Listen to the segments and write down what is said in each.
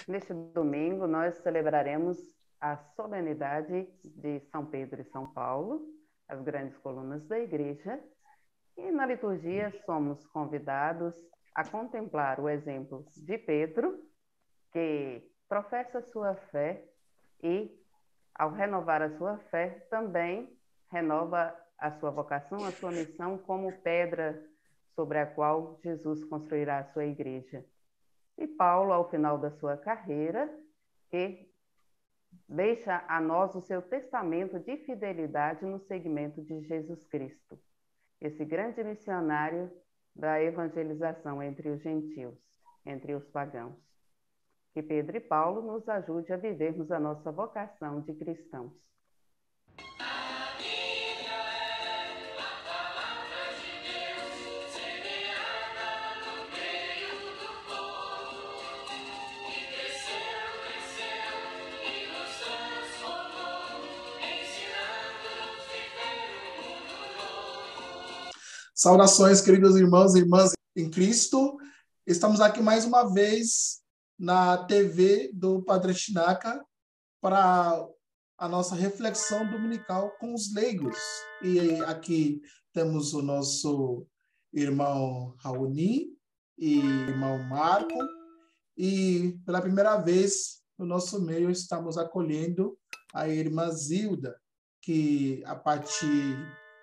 Neste domingo, nós celebraremos a solenidade de São Pedro e São Paulo, as grandes colunas da igreja, e na liturgia somos convidados a contemplar o exemplo de Pedro, que professa sua fé e, ao renovar a sua fé, também renova a sua vocação, a sua missão como pedra sobre a qual Jesus construirá a sua igreja. E Paulo, ao final da sua carreira, que deixa a nós o seu testamento de fidelidade no seguimento de Jesus Cristo, esse grande missionário da evangelização entre os gentios, entre os pagãos. Que Pedro e Paulo nos ajude a vivermos a nossa vocação de cristãos. Saudações, queridos irmãos e irmãs em Cristo. Estamos aqui mais uma vez na TV do Padre Chinaca para a nossa reflexão dominical com os leigos. E aqui temos o nosso irmão Raoni e irmão Marco. E pela primeira vez no nosso meio estamos acolhendo a irmã Zilda, que a partir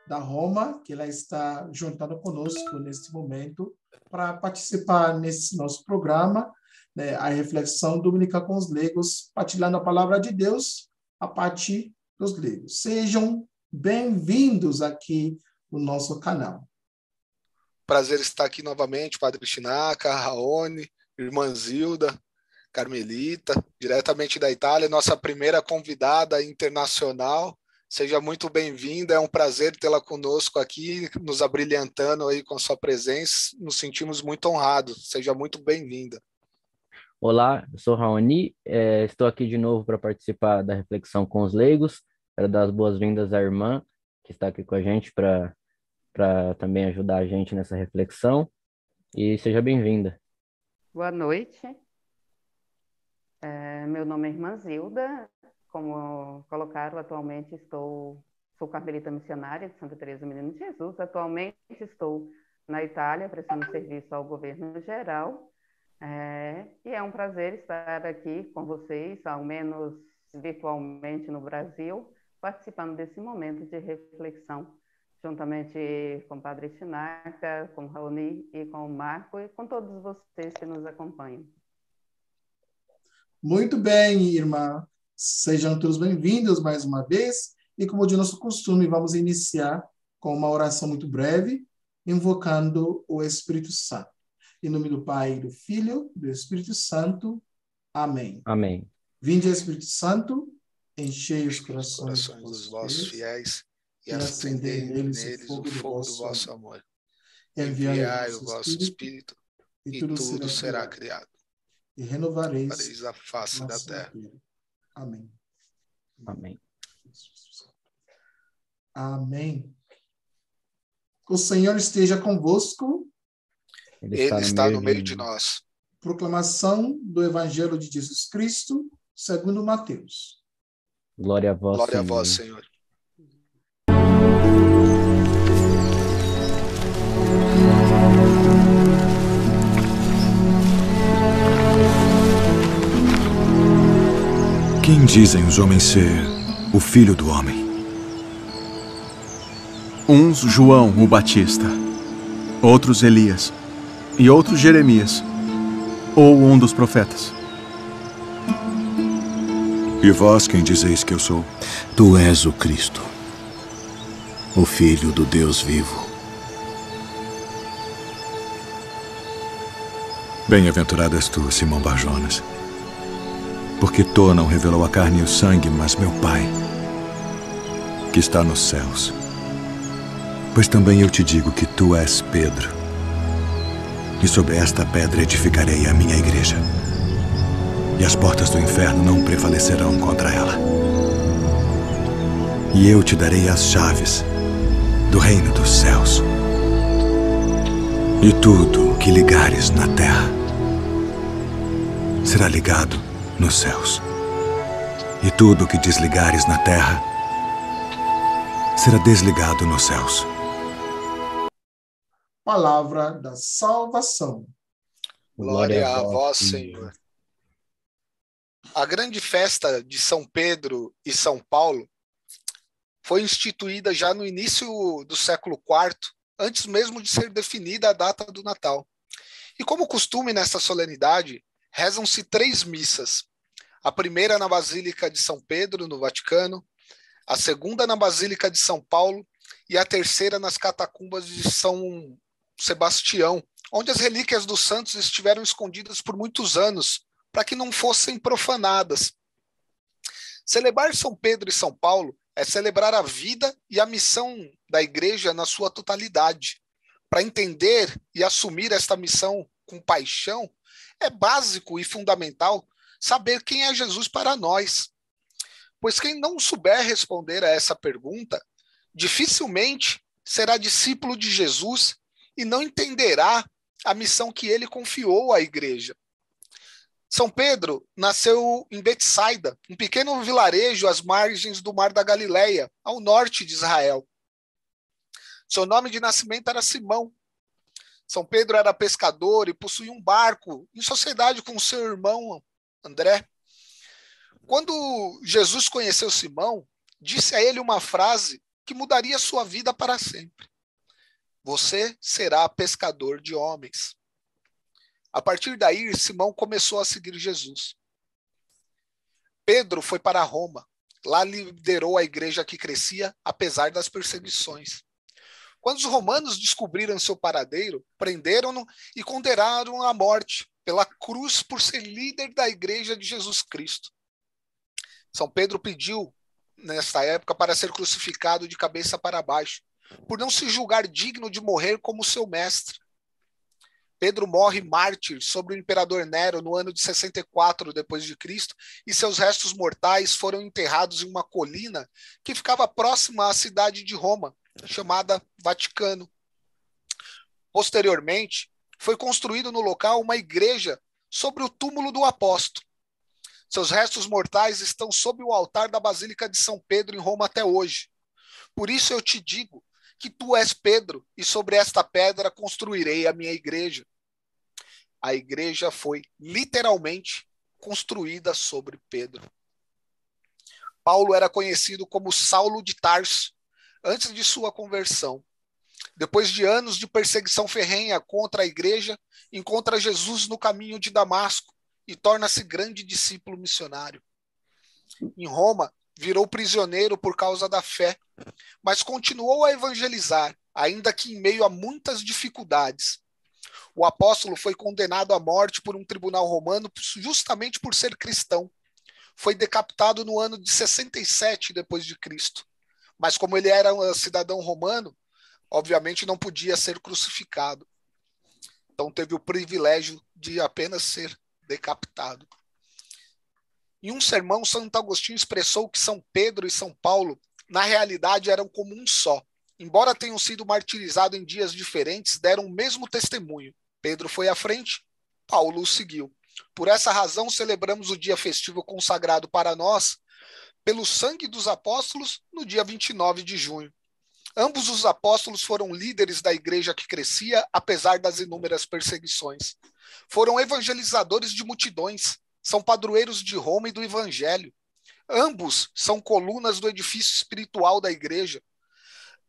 da Roma, que ela está juntando conosco neste momento para participar nesse nosso programa, né, a reflexão dominical com os leigos, partilhando a palavra de Deus a partir dos leigos. Sejam bem-vindos aqui no nosso canal. Prazer estar aqui novamente, Padre Chinaca, Raoni, irmã Zilda, Carmelita, diretamente da Itália, nossa primeira convidada internacional. Seja muito bem-vinda, é um prazer tê-la conosco aqui, nos abrilhantando aí com sua presença, nos sentimos muito honrados, seja muito bem-vinda. Olá, eu sou Raoni, estou aqui de novo para participar da reflexão com os leigos, quero dar as boas-vindas à irmã que está aqui com a gente para também ajudar a gente nessa reflexão, e seja bem-vinda. Boa noite, meu nome é irmã Zilda. Como colocaram, atualmente sou carmelita missionária de Santa Teresa Menino de Jesus. Atualmente estou na Itália, prestando serviço ao governo geral. E é um prazer estar aqui com vocês, ao menos virtualmente no Brasil, participando desse momento de reflexão, juntamente com o Padre Chinaca, com o Raoni e com o Marco, e com todos vocês que nos acompanham. Muito bem, irmã. Sejam todos bem-vindos mais uma vez. E como de nosso costume, vamos iniciar com uma oração muito breve, invocando o Espírito Santo. Em nome do Pai, do Filho e do Espírito Santo. Amém. Amém. Vinde, Espírito Santo, enchei os corações dos vossos fiéis e acendei neles o fogo do vosso amor. Enviai o vosso Espírito e tudo será criado. E renovareis a face da terra. Amém. Amém. Amém. O Senhor esteja convosco. Ele está no meio de nós. Proclamação do Evangelho de Jesus Cristo, segundo Mateus. Glória a vós, Glória Senhor. A vós, Senhor. Quem dizem os homens ser o Filho do Homem? Uns João o Batista, outros Elias, e outros Jeremias, ou um dos profetas. E vós quem dizeis que eu sou? Tu és o Cristo, o Filho do Deus vivo. Bem-aventurado és tu, Simão Bar-Jonas, porque tu não revelou a carne e o sangue, mas meu Pai, que está nos céus. Pois também eu te digo que tu és Pedro, e sobre esta pedra edificarei a minha igreja, e as portas do inferno não prevalecerão contra ela. E eu te darei as chaves do reino dos céus. E tudo o que ligares na terra será ligado nos céus. E tudo o que desligares na terra será desligado nos céus. Palavra da salvação. Glória a vós, Senhor. A grande festa de São Pedro e São Paulo foi instituída já no início do século IV, antes mesmo de ser definida a data do Natal. E como costume nesta solenidade, rezam-se 3 missas. A primeira na Basílica de São Pedro, no Vaticano, a segunda na Basílica de São Paulo e a terceira nas catacumbas de São Sebastião, onde as relíquias dos santos estiveram escondidas por muitos anos, para que não fossem profanadas. Celebrar São Pedro e São Paulo é celebrar a vida e a missão da Igreja na sua totalidade. Para entender e assumir esta missão com paixão, é básico e fundamental saber quem é Jesus para nós. Pois quem não souber responder a essa pergunta, dificilmente será discípulo de Jesus e não entenderá a missão que ele confiou à Igreja. São Pedro nasceu em Betsaida, um pequeno vilarejo às margens do Mar da Galileia, ao norte de Israel. Seu nome de nascimento era Simão. São Pedro era pescador e possuía um barco em sociedade com seu irmão André. Quando Jesus conheceu Simão, disse a ele uma frase que mudaria sua vida para sempre. Você será pescador de homens. A partir daí, Simão começou a seguir Jesus. Pedro foi para Roma. Lá liderou a igreja que crescia, apesar das perseguições. Quando os romanos descobriram seu paradeiro, prenderam-no e condenaram à morte pela cruz por ser líder da igreja de Jesus Cristo. São Pedro pediu, nesta época, para ser crucificado de cabeça para baixo, por não se julgar digno de morrer como seu mestre. Pedro morre mártir sobre o imperador Nero no ano de 64 depois de Cristo, e seus restos mortais foram enterrados em uma colina que ficava próxima à cidade de Roma, chamada Vaticano. Posteriormente, foi construído no local uma igreja sobre o túmulo do apóstolo. Seus restos mortais estão sob o altar da Basílica de São Pedro em Roma até hoje. Por isso eu te digo que tu és Pedro, e sobre esta pedra construirei a minha igreja. A igreja foi literalmente construída sobre Pedro. Paulo era conhecido como Saulo de Tarso, antes de sua conversão. Depois de anos de perseguição ferrenha contra a igreja, encontra Jesus no caminho de Damasco e torna-se grande discípulo missionário. Em Roma, virou prisioneiro por causa da fé, mas continuou a evangelizar, ainda que em meio a muitas dificuldades. O apóstolo foi condenado à morte por um tribunal romano justamente por ser cristão. Foi decapitado no ano de 67 depois de Cristo. Mas como ele era um cidadão romano, obviamente não podia ser crucificado. Então teve o privilégio de apenas ser decapitado. Em um sermão, Santo Agostinho expressou que São Pedro e São Paulo, na realidade, eram como um só. Embora tenham sido martirizados em dias diferentes, deram o mesmo testemunho. Pedro foi à frente, Paulo o seguiu. Por essa razão, celebramos o dia festivo consagrado para nós, pelo sangue dos apóstolos, no dia 29 de junho. Ambos os apóstolos foram líderes da igreja que crescia, apesar das inúmeras perseguições. Foram evangelizadores de multidões, são padroeiros de Roma e do Evangelho. Ambos são colunas do edifício espiritual da igreja.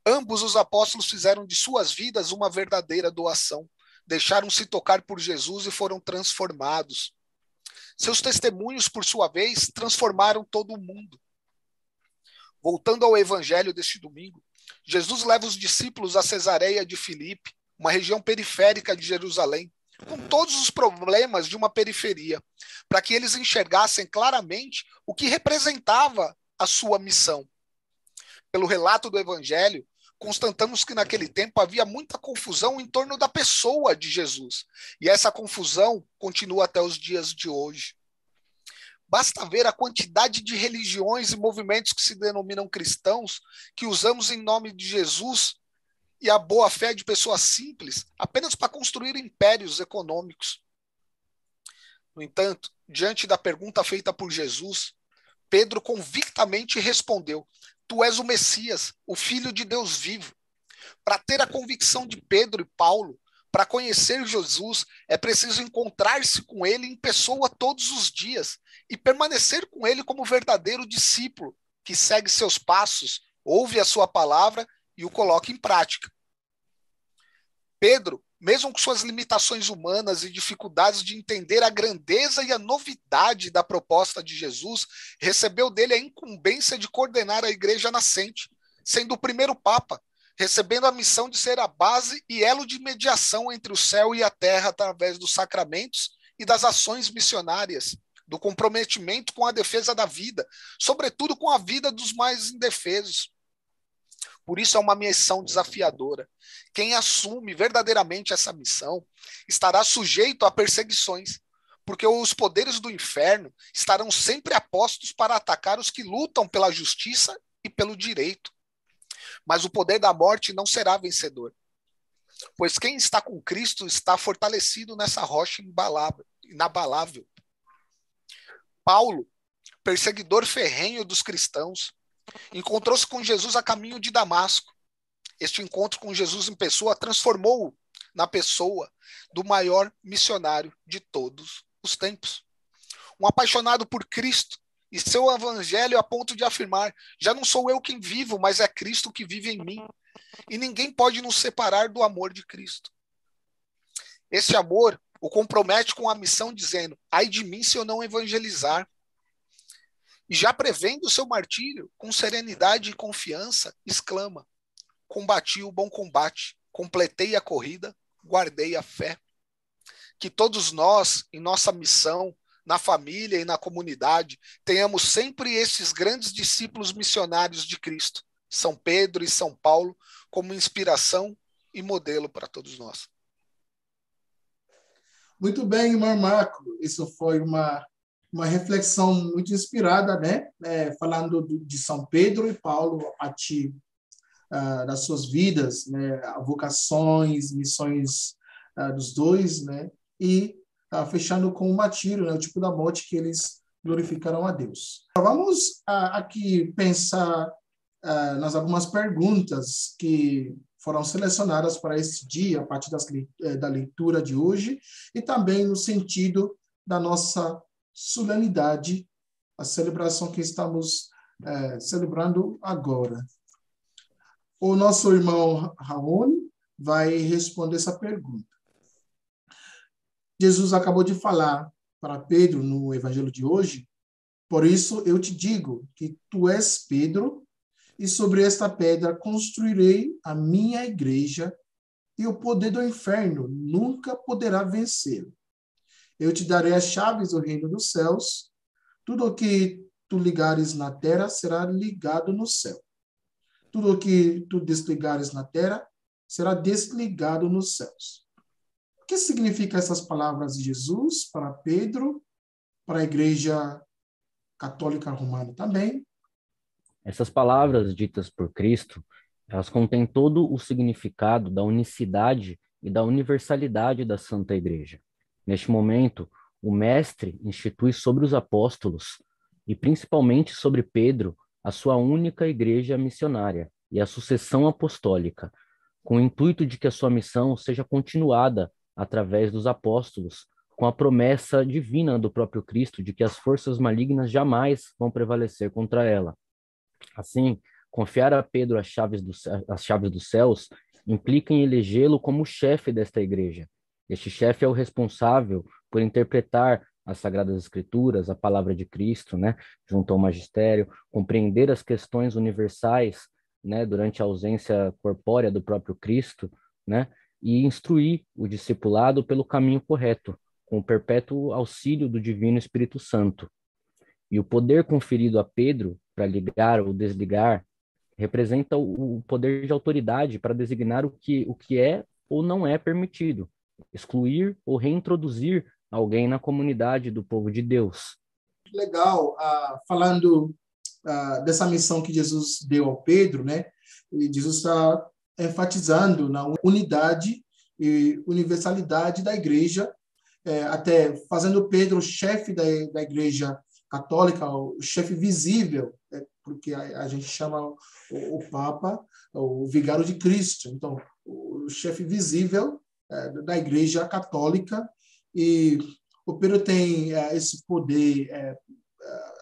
Ambos os apóstolos fizeram de suas vidas uma verdadeira doação. Deixaram-se tocar por Jesus e foram transformados. Seus testemunhos, por sua vez, transformaram todo o mundo. Voltando ao evangelho deste domingo, Jesus leva os discípulos a Cesareia de Filipe, uma região periférica de Jerusalém, com todos os problemas de uma periferia, para que eles enxergassem claramente o que representava a sua missão. Pelo relato do evangelho, constatamos que naquele tempo havia muita confusão em torno da pessoa de Jesus. E essa confusão continua até os dias de hoje. Basta ver a quantidade de religiões e movimentos que se denominam cristãos, que usamos em nome de Jesus e a boa-fé de pessoas simples, apenas para construir impérios econômicos. No entanto, diante da pergunta feita por Jesus, Pedro convictamente respondeu: Tu és o Messias, o Filho de Deus vivo. Para ter a convicção de Pedro e Paulo, para conhecer Jesus, é preciso encontrar-se com ele em pessoa todos os dias e permanecer com ele como verdadeiro discípulo, que segue seus passos, ouve a sua palavra e o coloca em prática. Pedro, mesmo com suas limitações humanas e dificuldades de entender a grandeza e a novidade da proposta de Jesus, recebeu dele a incumbência de coordenar a igreja nascente, sendo o primeiro papa, recebendo a missão de ser a base e elo de mediação entre o céu e a terra através dos sacramentos e das ações missionárias, do comprometimento com a defesa da vida, sobretudo com a vida dos mais indefesos. Por isso é uma missão desafiadora. Quem assume verdadeiramente essa missão estará sujeito a perseguições, porque os poderes do inferno estarão sempre apostos para atacar os que lutam pela justiça e pelo direito. Mas o poder da morte não será vencedor, pois quem está com Cristo está fortalecido nessa rocha inabalável. Paulo, perseguidor ferrenho dos cristãos, encontrou-se com Jesus a caminho de Damasco. Este encontro com Jesus em pessoa transformou-o na pessoa do maior missionário de todos os tempos. Um apaixonado por Cristo e seu evangelho a ponto de afirmar: já não sou eu quem vivo, mas é Cristo que vive em mim. E ninguém pode nos separar do amor de Cristo. Esse amor o compromete com a missão, dizendo: ai de mim se eu não evangelizar. E já prevendo o seu martírio, com serenidade e confiança, exclama: combati o bom combate, completei a corrida, guardei a fé. Que todos nós, em nossa missão, na família e na comunidade, tenhamos sempre esses grandes discípulos missionários de Cristo, São Pedro e São Paulo, como inspiração e modelo para todos nós. Muito bem, irmão Marco. Isso foi uma reflexão muito inspirada, né? Falando de São Pedro e Paulo a partir das suas vidas, né? Vocações, missões dos dois, né? E fechando com o martírio, né? O tipo da morte que eles glorificaram a Deus. Vamos aqui pensar nas algumas perguntas que foram selecionadas para esse dia, a partir da leitura de hoje, e também no sentido da nossa solenidade, a celebração que estamos celebrando agora. O nosso irmão Raoni vai responder essa pergunta. Jesus acabou de falar para Pedro no evangelho de hoje: por isso eu te digo que tu és Pedro, e sobre esta pedra construirei a minha igreja, e o poder do inferno nunca poderá vencê-lo. Eu te darei as chaves do reino dos céus. Tudo o que tu ligares na terra será ligado no céu. Tudo o que tu desligares na terra será desligado nos céus. O que significam essas palavras de Jesus para Pedro, para a Igreja Católica Romana também? Essas palavras ditas por Cristo, elas contêm todo o significado da unicidade e da universalidade da Santa Igreja. Neste momento, o Mestre institui sobre os apóstolos, e principalmente sobre Pedro, a sua única igreja missionária e a sucessão apostólica, com o intuito de que a sua missão seja continuada através dos apóstolos, com a promessa divina do próprio Cristo de que as forças malignas jamais vão prevalecer contra ela. Assim, confiar a Pedro as chaves dos céus implica em elegê-lo como chefe desta igreja. Este chefe é o responsável por interpretar as Sagradas Escrituras, a palavra de Cristo, né, junto ao magistério, compreender as questões universais, né, durante a ausência corpórea do próprio Cristo, né, e instruir o discipulado pelo caminho correto, com o perpétuo auxílio do Divino Espírito Santo. E o poder conferido a Pedro para ligar ou desligar representa o poder de autoridade para designar o que é ou não é permitido, excluir ou reintroduzir alguém na comunidade do povo de Deus. Legal, falando dessa missão que Jesus deu ao Pedro, né? E Jesus está enfatizando na unidade e universalidade da igreja, até fazendo Pedro o chefe da Igreja Católica, o chefe visível, porque a gente chama o Papa o vigário de Cristo. Então, o chefe visível da Igreja Católica, e o Pedro tem esse poder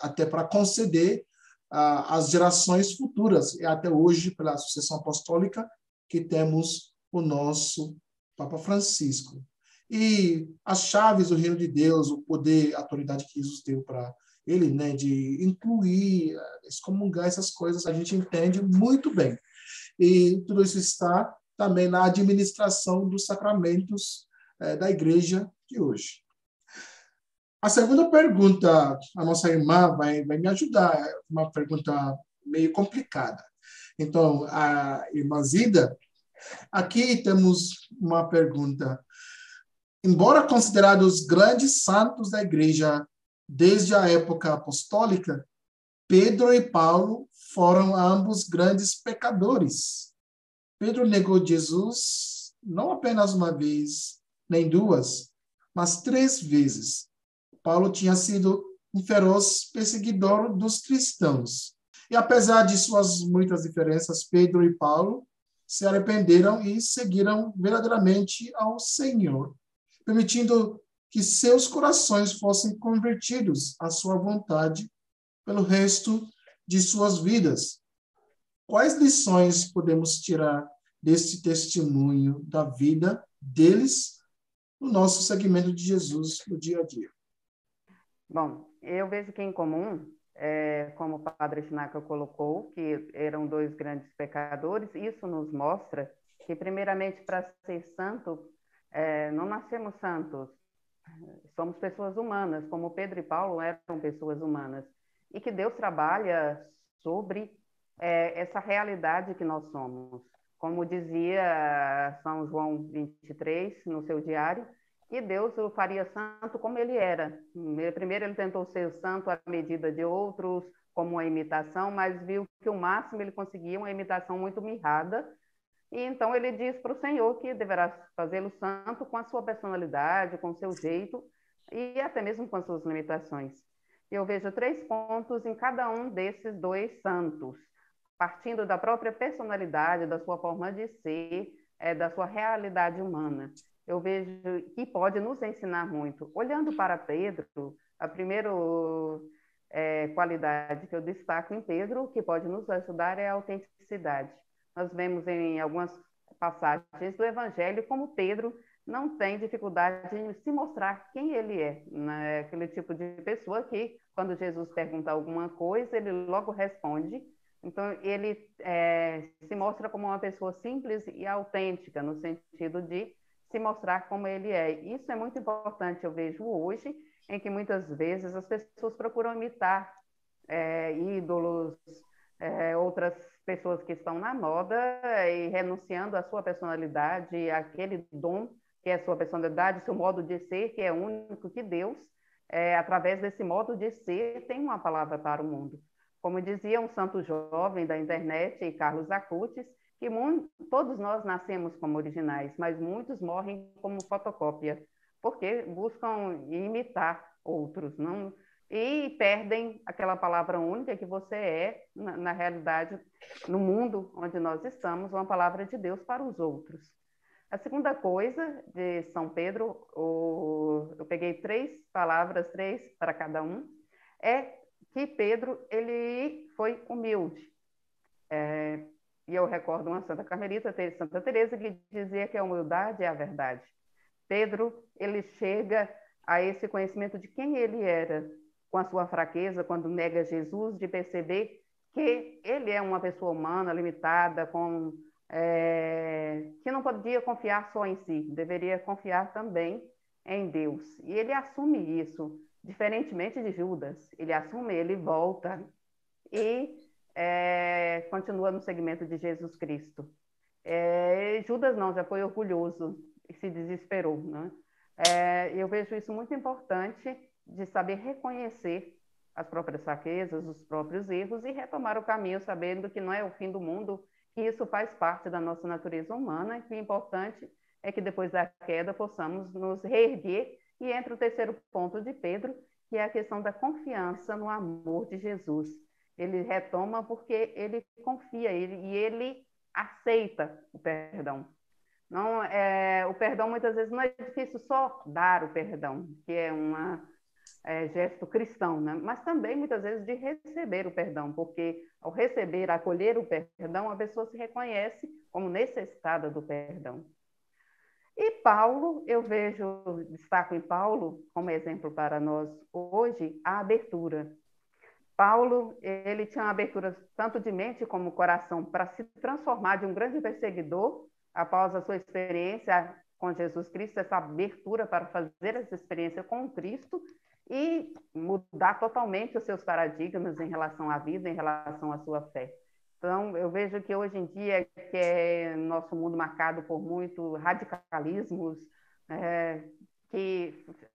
até para conceder às gerações futuras, e até hoje, pela sucessão apostólica, que temos o nosso Papa Francisco. E as chaves do reino de Deus, o poder, a autoridade que Jesus deu para ele, né, de incluir, excomungar essas coisas, a gente entende muito bem. E tudo isso está também na administração dos sacramentos da igreja de hoje. A segunda pergunta, a nossa irmã vai me ajudar, é uma pergunta meio complicada. Então, a irmã Zida, aqui temos uma pergunta. Embora considerados grandes santos da igreja desde a época apostólica, Pedro e Paulo foram ambos grandes pecadores. Pedro negou Jesus não apenas uma vez, nem duas, mas 3 vezes. Paulo tinha sido um feroz perseguidor dos cristãos. E apesar de suas muitas diferenças, Pedro e Paulo se arrependeram e seguiram verdadeiramente ao Senhor, permitindo que seus corações fossem convertidos à sua vontade pelo resto de suas vidas. Quais lições podemos tirar desse testemunho da vida deles no nosso segmento de Jesus no dia a dia? Bom, eu vejo que em comum, como o padre Schnacka colocou, que eram 2 grandes pecadores, isso nos mostra que, primeiramente, para ser santo, não nascemos santos, somos pessoas humanas, como Pedro e Paulo eram pessoas humanas, e que Deus trabalha sobre essa realidade que nós somos. Como dizia São João 23 no seu diário, e Deus o faria santo como ele era. Primeiro ele tentou ser santo à medida de outros, como uma imitação, mas viu que o máximo ele conseguia uma imitação muito mirrada, e então ele diz para o Senhor que deverá fazê-lo santo com a sua personalidade, com o seu jeito, e até mesmo com as suas limitações. Eu vejo 3 pontos em cada um desses 2 santos, partindo da própria personalidade, da sua forma de ser, da sua realidade humana. Eu vejo que pode nos ensinar muito. Olhando para Pedro, a primeira qualidade que eu destaco em Pedro, que pode nos ajudar, é a autenticidade. Nós vemos em algumas passagens do Evangelho como Pedro não tem dificuldade em se mostrar quem ele é, né? Aquele tipo de pessoa que, quando Jesus pergunta alguma coisa, ele logo responde. Então, ele se mostra como uma pessoa simples e autêntica, no sentido de se mostrar como ele é. Isso é muito importante, eu vejo hoje, em que muitas vezes as pessoas procuram imitar ídolos, outras pessoas que estão na moda, e renunciando à sua personalidade, àquele dom que é a sua personalidade, seu modo de ser, que é único, que Deus, através desse modo de ser, tem uma palavra para o mundo. Como dizia um santo jovem da internet, Carlos Acutis, que todos nós nascemos como originais, mas muitos morrem como fotocópia, porque buscam imitar outros, não? E perdem aquela palavra única que você é, na realidade, no mundo onde nós estamos, uma palavra de Deus para os outros. A segunda coisa de São Pedro, eu peguei 3 palavras, 3 para cada um, é que Pedro ele foi humilde. E eu recordo uma Santa Carmelita, Santa Teresa, que dizia que a humildade é a verdade. Pedro, ele chega a esse conhecimento de quem ele era, com a sua fraqueza, quando nega Jesus, de perceber que ele é uma pessoa humana, limitada, que não podia confiar só em si, deveria confiar também em Deus. E ele assume isso, diferentemente de Judas. Ele assume, ele volta e continua no segmento de Jesus Cristo. Judas não, já foi orgulhoso e se desesperou, né? Eu vejo isso muito importante, de saber reconhecer as próprias fraquezas, os próprios erros, e retomar o caminho, sabendo que não é o fim do mundo, que isso faz parte da nossa natureza humana, e que o importante é que depois da queda possamos nos reerguer E entra o terceiro ponto de Pedro, que é a questão da confiança no amor de Jesus. Ele retoma porque ele confia e ele aceita o perdão. Não, o perdão muitas vezes não é difícil só dar o perdão, que é gesto cristão, né? Mas também muitas vezes de receber o perdão, porque ao receber, acolher o perdão, a pessoa se reconhece como necessitada do perdão. E Paulo, destaco em Paulo como exemplo para nós hoje, a abertura. Paulo, ele tinha uma abertura tanto de mente como coração para se transformar de um grande perseguidor após a sua experiência com Jesus Cristo, essa abertura para fazer essa experiência com Cristo e mudar totalmente os seus paradigmas em relação à vida, em relação à sua fé. Então, eu vejo que hoje em dia, que é nosso mundo marcado por muito radicalismos,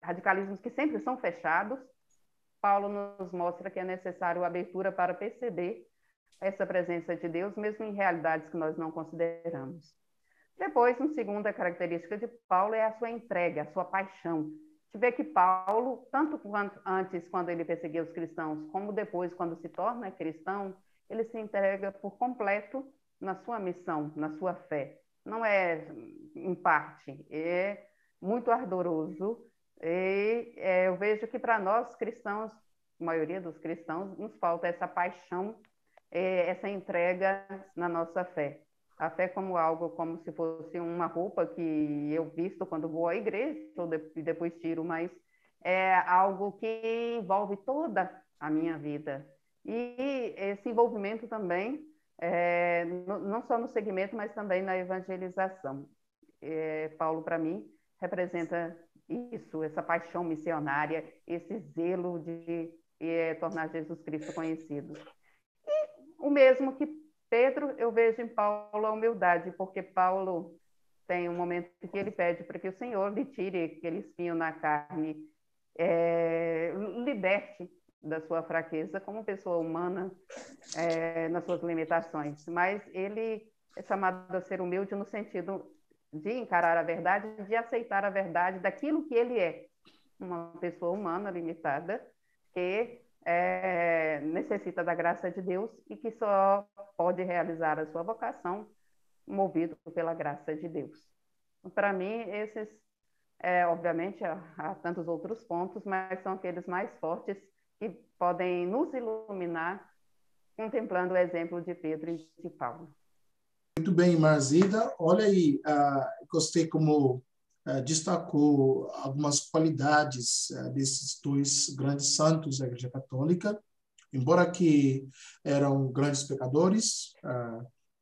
radicalismos que sempre são fechados, Paulo nos mostra que é necessário abertura para perceber essa presença de Deus, mesmo em realidades que nós não consideramos. Depois, uma segunda característica de Paulo é a sua entrega, a sua paixão. A gente vê que Paulo, tanto quanto antes, quando ele perseguia os cristãos, como depois, quando se torna cristão, ele se entrega por completo na sua missão, na sua fé. Não é em parte, é muito ardoroso. E eu vejo que para nós cristãos, a maioria dos cristãos, nos falta essa paixão, essa entrega na nossa fé. A fé como algo, como se fosse uma roupa que eu visto quando vou à igreja, e depois tiro, mas é algo que envolve toda a minha vida. E esse envolvimento também, não só no segmento, mas também na evangelização. Paulo, para mim, representa isso, essa paixão missionária, esse zelo de tornar Jesus Cristo conhecido. E o mesmo que Pedro, eu vejo em Paulo a humildade, porque Paulo tem um momento que ele pede para que o Senhor lhe tire aquele espinho na carne, liberte da sua fraqueza como pessoa humana, nas suas limitações. Mas ele é chamado a ser humilde no sentido de encarar a verdade, de aceitar a verdade daquilo que ele é, uma pessoa humana limitada, que necessita da graça de Deus e que só pode realizar a sua vocação movido pela graça de Deus. Para mim, esses, obviamente, há tantos outros pontos, mas são aqueles mais fortes que podem nos iluminar contemplando o exemplo de Pedro e de Paulo. Muito bem, Marzida. Olha aí, gostei como destacou algumas qualidades desses dois grandes santos da Igreja Católica. Embora que eram grandes pecadores,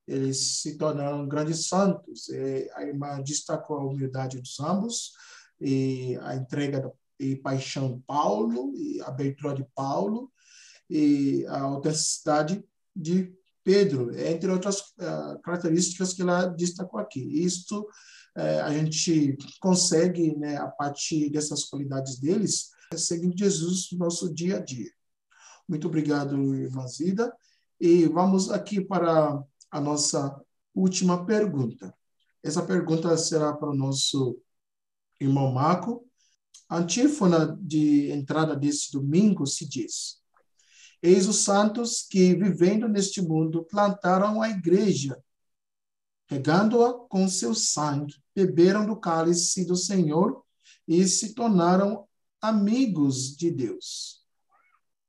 eles se tornaram grandes santos. A irmã destacou a humildade dos ambos, e a entrega e paixão de Paulo, e a abertura de Paulo, e a autenticidade de Pedro, entre outras características que ela destacou aqui. Isto a gente consegue, né, a partir dessas qualidades deles, seguir Jesus no nosso dia a dia. Muito obrigado, irmã Zida. E vamos aqui para a nossa última pergunta. Essa pergunta será para o nosso irmão Marco. A antífona de entrada desse domingo se diz: eis os santos que, vivendo neste mundo, plantaram a igreja, regando-a com seu sangue, beberam do cálice do Senhor e se tornaram amigos de Deus.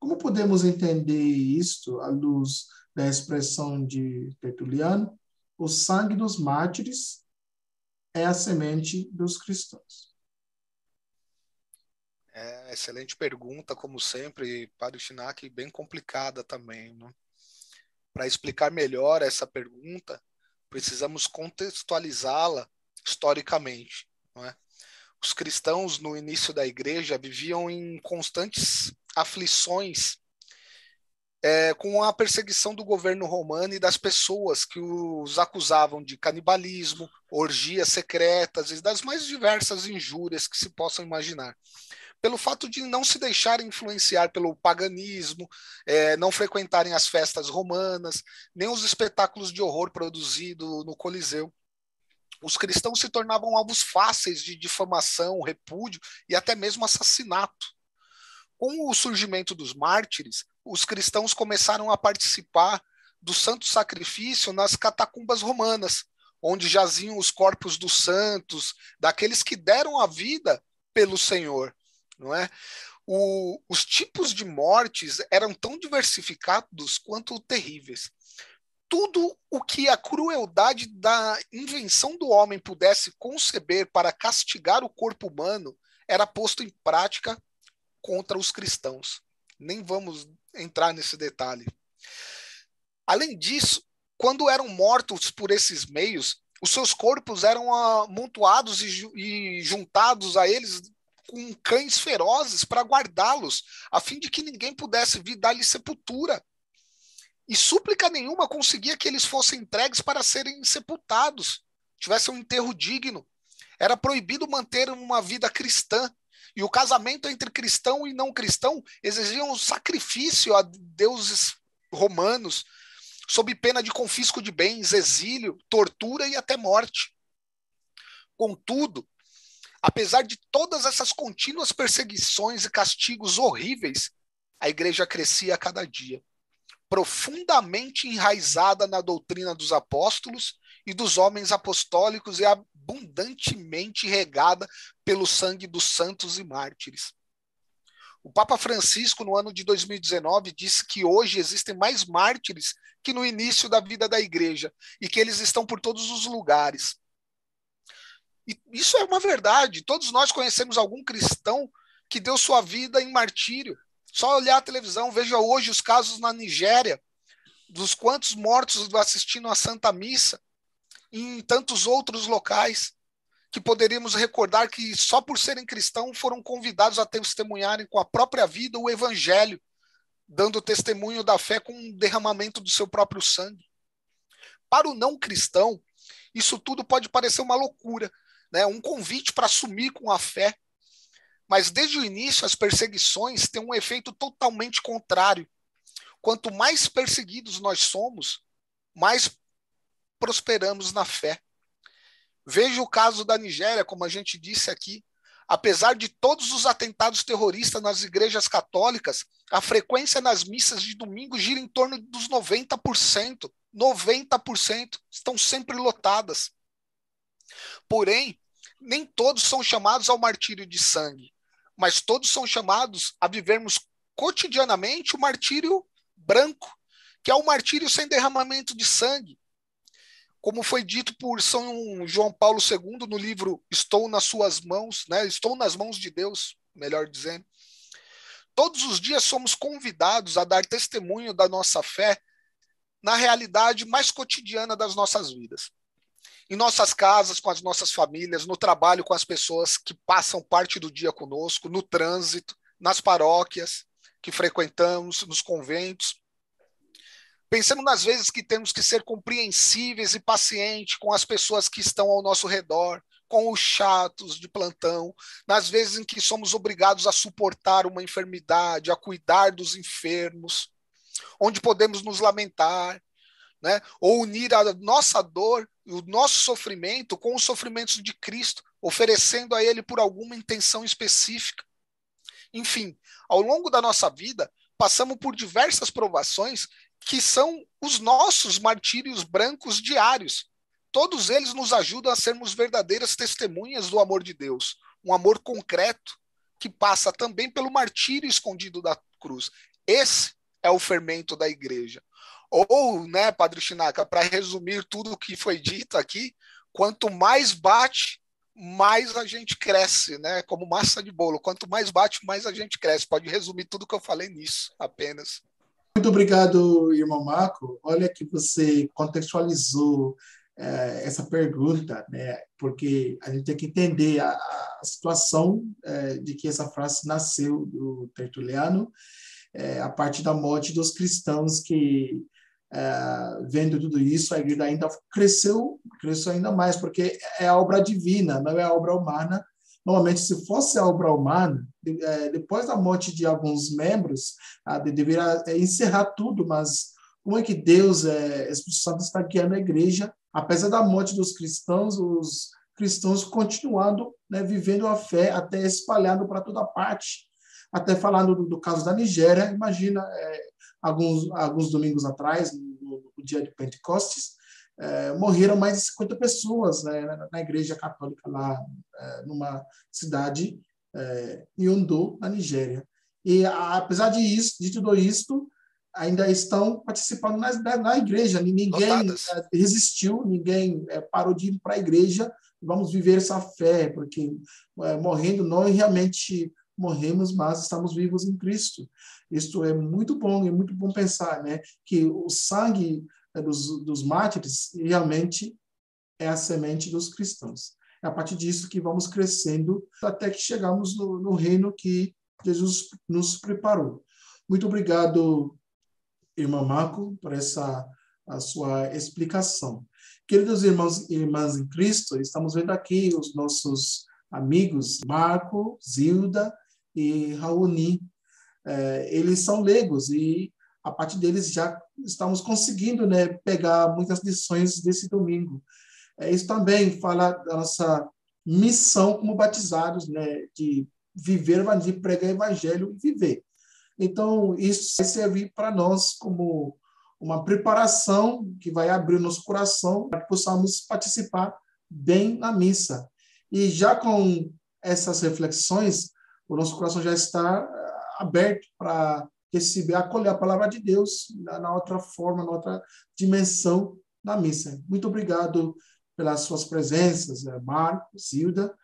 Como podemos entender isto à luz da expressão de Tertuliano? O sangue dos mártires é a semente dos cristãos. Excelente pergunta, como sempre, Padre Schinack, bem complicada também, né? Para explicar melhor essa pergunta, precisamos contextualizá-la historicamente, não é? Os cristãos no início da igreja viviam em constantes aflições com a perseguição do governo romano e das pessoas que os acusavam de canibalismo, orgias secretas e das mais diversas injúrias que se possam imaginar. Pelo fato de não se deixarem influenciar pelo paganismo, não frequentarem as festas romanas, nem os espetáculos de horror produzidos no Coliseu. Os cristãos se tornavam alvos fáceis de difamação, repúdio e até mesmo assassinato. Com o surgimento dos mártires, os cristãos começaram a participar do santo sacrifício nas catacumbas romanas, onde jaziam os corpos dos santos, daqueles que deram a vida pelo Senhor, não é? Os tipos de mortes eram tão diversificados quanto terríveis. Tudo o que a crueldade da invenção do homem pudesse conceber para castigar o corpo humano era posto em prática contra os cristãos. Nem vamos entrar nesse detalhe. Além disso, quando eram mortos por esses meios, os seus corpos eram amontoados e juntados a eles com cães ferozes para guardá-los, a fim de que ninguém pudesse vir dar-lhe sepultura. E súplica nenhuma conseguia que eles fossem entregues para serem sepultados, tivessem um enterro digno. Era proibido manter uma vida cristã. E o casamento entre cristão e não cristão exigia um sacrifício a deuses romanos, sob pena de confisco de bens, exílio, tortura e até morte. Contudo, apesar de todas essas contínuas perseguições e castigos horríveis, a igreja crescia a cada dia, profundamente enraizada na doutrina dos apóstolos e dos homens apostólicos e abundantemente regada pelo sangue dos santos e mártires. O Papa Francisco, no ano de 2019, disse que hoje existem mais mártires que no início da vida da igreja e que eles estão por todos os lugares. E isso é uma verdade. Todos nós conhecemos algum cristão que deu sua vida em martírio. Só olhar a televisão, veja hoje os casos na Nigéria, dos quantos mortos assistindo à Santa Missa, e em tantos outros locais, que poderíamos recordar que só por serem cristãos foram convidados a testemunharem com a própria vida o Evangelho, dando testemunho da fé com um derramamento do seu próprio sangue. Para o não cristão, isso tudo pode parecer uma loucura, né? Um convite para assumir com a fé. Mas desde o início, as perseguições têm um efeito totalmente contrário. Quanto mais perseguidos nós somos, mais prosperamos na fé. Veja o caso da Nigéria, como a gente disse aqui. Apesar de todos os atentados terroristas nas igrejas católicas, a frequência nas missas de domingo gira em torno dos 90%. 90% estão sempre lotadas. Porém, nem todos são chamados ao martírio de sangue, mas todos são chamados a vivermos cotidianamente o martírio branco, que é o martírio sem derramamento de sangue. Como foi dito por São João Paulo II no livro Estou nas suas mãos, né? Estou nas mãos de Deus, melhor dizendo. Todos os dias somos convidados a dar testemunho da nossa fé na realidade mais cotidiana das nossas vidas. Em nossas casas, com as nossas famílias, no trabalho com as pessoas que passam parte do dia conosco, no trânsito, nas paróquias que frequentamos, nos conventos. Pensamos nas vezes que temos que ser compreensíveis e pacientes com as pessoas que estão ao nosso redor, com os chatos de plantão, nas vezes em que somos obrigados a suportar uma enfermidade, a cuidar dos enfermos, onde podemos nos lamentar, né? Ou unir a nossa dor, o nosso sofrimento com os sofrimentos de Cristo, oferecendo a Ele por alguma intenção específica. Enfim, ao longo da nossa vida, passamos por diversas provações que são os nossos martírios brancos diários. Todos eles nos ajudam a sermos verdadeiras testemunhas do amor de Deus, um amor concreto que passa também pelo martírio escondido da cruz. Esse é o fermento da igreja. Ou, né, Padre Chinaca, para resumir tudo o que foi dito aqui, quanto mais bate, mais a gente cresce, né? Como massa de bolo. Quanto mais bate, mais a gente cresce. Pode resumir tudo que eu falei nisso, apenas. Muito obrigado, irmão Marco. Olha que você contextualizou essa pergunta, né? Porque a gente tem que entender a situação de que essa frase nasceu do Tertuliano, a partir da morte dos cristãos que, vendo tudo isso, a igreja ainda cresceu ainda mais, porque é a obra divina, não é a obra humana. Normalmente, se fosse a obra humana, depois da morte de alguns membros, deveria encerrar tudo, mas como é que Deus, Espírito Santo, está guiando a igreja apesar da morte dos cristãos, os cristãos continuando, né, vivendo a fé, até espalhando para toda parte, até falando do caso da Nigéria. Imagina, alguns domingos atrás, no dia de Pentecostes, morreram mais de 50 pessoas, né, na igreja católica lá, numa cidade em Ondo, na Nigéria. E apesar de tudo isso, ainda estão participando na igreja. Ninguém resistiu, ninguém parou de ir para a igreja. Vamos viver essa fé, porque morrendo, nós realmente morremos, mas estamos vivos em Cristo. Isto é muito bom pensar, né, que o sangue dos mártires realmente é a semente dos cristãos. É a partir disso que vamos crescendo até que chegamos no reino que Jesus nos preparou. Muito obrigado, irmã Marco, por a sua explicação. Queridos irmãos e irmãs em Cristo, estamos vendo aqui os nossos amigos Marco, Zilda e Raoni. Eles são leigos e a partir deles já estamos conseguindo, né, pegar muitas lições desse domingo. Isso também fala da nossa missão como batizados, né, de viver, de pregar o evangelho e viver. Então, isso vai servir para nós como uma preparação que vai abrir o nosso coração para que possamos participar bem na missa. E já com essas reflexões, o nosso coração já está aberto para receber, acolher a palavra de Deus na outra forma, na outra dimensão na missa. Muito obrigado pelas suas presenças, Marco, Zilda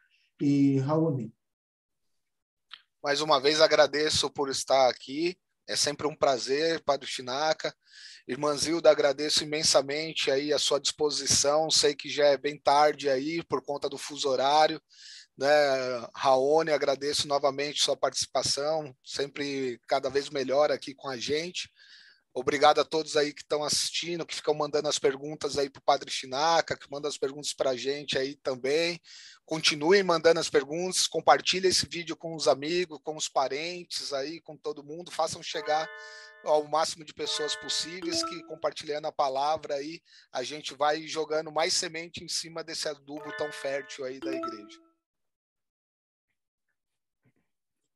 e Raoni. Mais uma vez agradeço por estar aqui. É sempre um prazer, Padre Chinaca. Irmã Zilda, agradeço imensamente aí a sua disposição. Sei que já é bem tarde aí por conta do fuso horário, né? Raoni, agradeço novamente sua participação, sempre cada vez melhor aqui com a gente. Obrigado a todos aí que estão assistindo, que ficam mandando as perguntas aí para o Padre Chinaca, que mandam as perguntas para a gente aí também. Continuem mandando as perguntas, compartilhem esse vídeo com os amigos, com os parentes aí, com todo mundo, façam chegar ao máximo de pessoas possíveis, que compartilhando a palavra aí, a gente vai jogando mais semente em cima desse adubo tão fértil aí da igreja.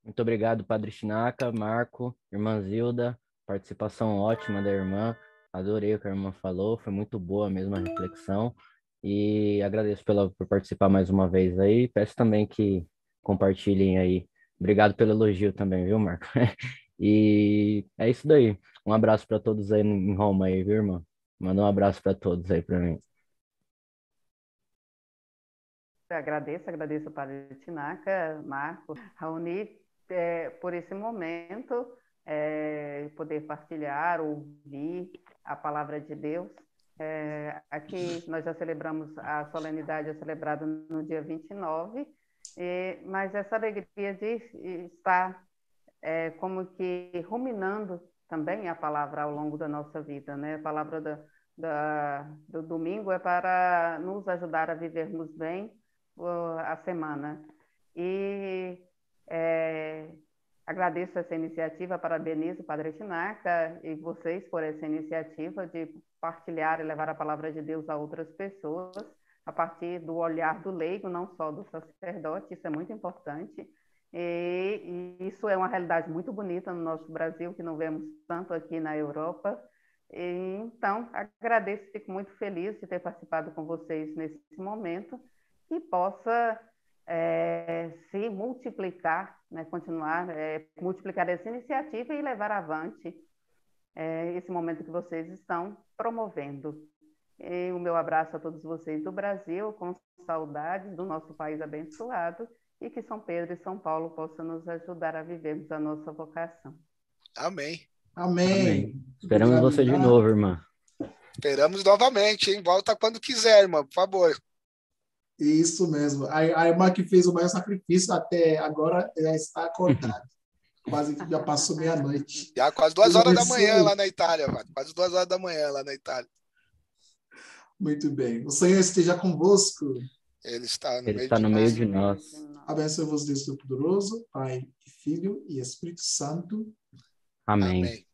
Muito obrigado, Padre Chinaca, Marco, irmã Zilda, participação ótima da irmã, adorei o que a irmã falou, foi muito boa mesmo a reflexão, e agradeço por participar mais uma vez aí, peço também que compartilhem aí, obrigado pelo elogio também, viu, Marco? E é isso daí, um abraço para todos aí em Roma aí, viu, irmã? Manda um abraço para todos aí para mim. Eu agradeço ao Padre Chinaca, Marco, Raoni, por esse momento, poder partilhar, ouvir a palavra de Deus. Aqui nós já celebramos a solenidade, é celebrada no dia 29, mas essa alegria de estar como que ruminando também a palavra ao longo da nossa vida, né? A palavra do domingo é para nos ajudar a vivermos bem a semana. E agradeço essa iniciativa, parabenizo o Padre Chinaca e vocês por essa iniciativa de partilhar e levar a palavra de Deus a outras pessoas, a partir do olhar do leigo, não só do sacerdote, isso é muito importante. E isso é uma realidade muito bonita no nosso Brasil, que não vemos tanto aqui na Europa. Então, agradeço, fico muito feliz de ter participado com vocês nesse momento, que possa se multiplicar, né, continuar, multiplicar essa iniciativa e levar avante esse momento que vocês estão promovendo. E o meu abraço a todos vocês do Brasil, com saudades do nosso país abençoado, e que São Pedro e São Paulo possam nos ajudar a vivermos a nossa vocação. Amém. Amém. Esperamos você de novo, irmã. Esperamos novamente, hein? Volta quando quiser, irmã, por favor. Isso mesmo. A irmã que fez o maior sacrifício até agora já está acordada. Quase que já passou meia-noite. Já quase 2 horas da manhã lá na Itália, mano. Quase 2 horas da manhã lá na Itália. Muito bem. O Senhor esteja convosco. Ele está no meio de nós. Abençoe-vos Deus Todo-Poderoso, Pai, Filho e Espírito Santo. Amém. Amém.